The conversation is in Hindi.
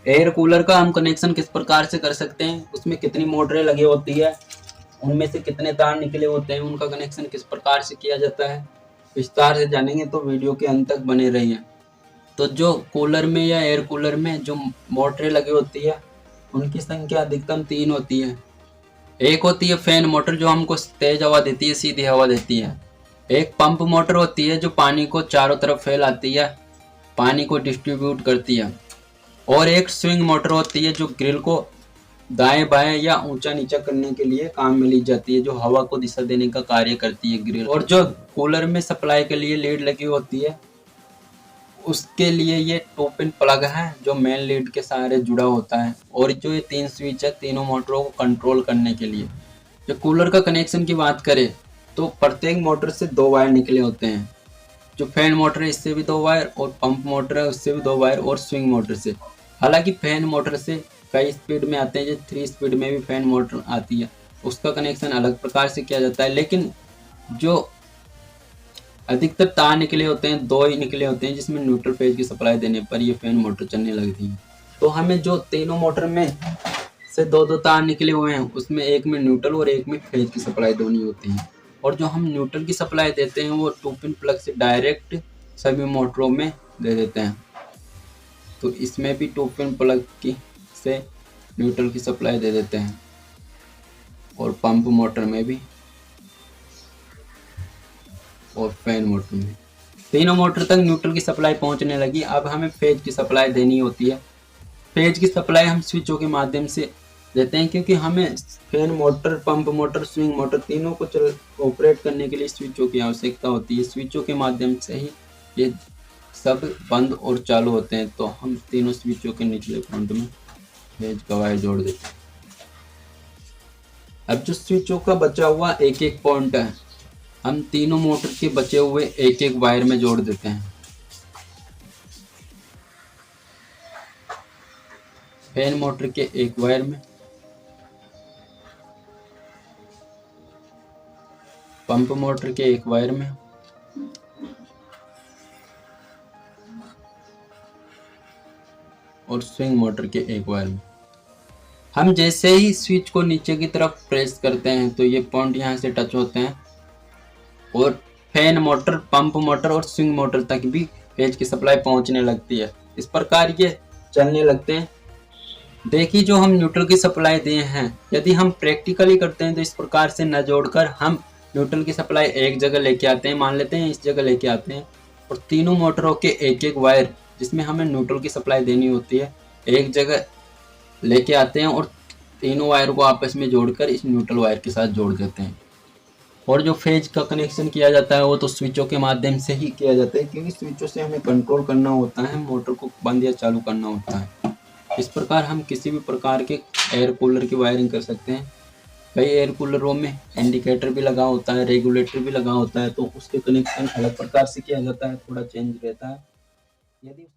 एयर कूलर का हम कनेक्शन किस प्रकार से कर सकते हैं, उसमें कितनी मोटरें लगी होती है, उनमें से कितने तार निकले होते हैं, उनका कनेक्शन किस प्रकार से किया जाता है, विस्तार से जानेंगे तो वीडियो के अंत तक बने रहिए। तो जो कूलर में या एयर कूलर में जो मोटरें लगी होती है उनकी संख्या अधिकतम 3 होती है। एक होती है फैन मोटर जो हमको तेज हवा देती है, सीधी हवा देती है। एक पंप मोटर होती है जो पानी को चारों तरफ फैलाती है, पानी को डिस्ट्रीब्यूट करती है। और एक स्विंग मोटर होती है जो ग्रिल को दाएं बाएं या ऊंचा नीचा करने के लिए काम में ली जाती है, जो हवा को दिशा देने का कार्य करती है ग्रिल। और जो कूलर में सप्लाई के लिए लीड लगी होती है उसके लिए ये 2 पिन प्लग है जो मेन लीड के सहारे जुड़ा होता है। और जो ये 3 स्विच है तीनों मोटरों को कंट्रोल करने के लिए। जो कूलर का कनेक्शन की बात करें तो प्रत्येक मोटर से 2 वायर निकले होते हैं। जो फैन मोटर है इससे भी 2 वायर, और पंप मोटर है उससे भी 2 वायर, और स्विंग मोटर से। हालांकि फैन मोटर से कई स्पीड में आते हैं, जो 3 स्पीड में भी फैन मोटर आती है उसका कनेक्शन अलग प्रकार से किया जाता है। लेकिन जो अधिकतर तार निकले होते हैं 2 ही निकले होते हैं, जिसमें न्यूट्रल फेज की सप्लाई देने पर ये फैन मोटर चलने लगती है। तो हमें जो तीनों मोटर में से 2-2 तार निकले हुए हैं उसमें एक में न्यूट्रल और एक में फेज की सप्लाई देनी होती है। और जो हम न्यूट्रल की सप्लाई देते हैं वो 2 पिन प्लग से डायरेक्ट सभी मोटरों में दे देते हैं। तो इसमें भी 2 पिन प्लग की से न्यूट्रल की सप्लाई दे देते हैं, और पंप मोटर में भी, और फैन मोटर में। तीनों मोटर तक न्यूट्रल की सप्लाई पहुंचने लगी। अब हमें फेज की सप्लाई देनी होती है। फेज की सप्लाई हम स्विचों के माध्यम से देते हैं, क्योंकि हमें fan motor, pump motor, swing motor तीनों को ऑपरेट करने के लिए स्विचों की आवश्यकता होती है। स्विचों के माध्यम से ही ये सब बंद और चालू होते हैं। तो हम तीनों स्विचों के निचले फ्रंट में फेज का वायर जोड़ देते हैं। अब जो स्विचों का बचा हुआ एक एक पॉइंट है हम तीनों मोटर के बचे हुए एक एक वायर में जोड़ देते हैं। फैन मोटर के एक वायर में, पंप मोटर के एक वायर में, और स्विंग मोटर के एक वायर में। हम जैसे ही स्विच को नीचे की तरफ प्रेस करते हैं तो ये पॉइंट यहाँ से टच होते हैं, और फैन मोटर, पंप मोटर और स्विंग मोटर तक भी फेज की सप्लाई पहुंचने लगती है। इस प्रकार ये चलने लगते हैं। देखिए जो हम न्यूट्रल की सप्लाई दिए हैं, यदि हम प्रैक्टिकली करते हैं तो इस प्रकार से न जोड़कर हम न्यूट्रल की सप्लाई एक जगह लेके आते हैं, मान लेते हैं इस जगह लेके आते हैं, और तीनों मोटरों के एक एक वायर जिसमें हमें न्यूट्रल की सप्लाई देनी होती है एक जगह लेके आते हैं, और तीनों वायर को आपस में जोड़कर इस न्यूट्रल वायर के साथ जोड़ देते हैं। और जो फेज का कनेक्शन किया जाता है वो तो स्विचों के माध्यम से ही किया जाता है, क्योंकि स्विचों से हमें कंट्रोल करना होता है, मोटर को बंद या चालू करना होता है। इस प्रकार हम किसी भी प्रकार के एयर कूलर की वायरिंग कर सकते हैं। कई एयर कूलरों में इंडिकेटर भी लगा होता है, रेगुलेटर भी लगा होता है, तो उसके कनेक्शन अलग प्रकार से किया जाता है, थोड़ा चेंज रहता है। यदि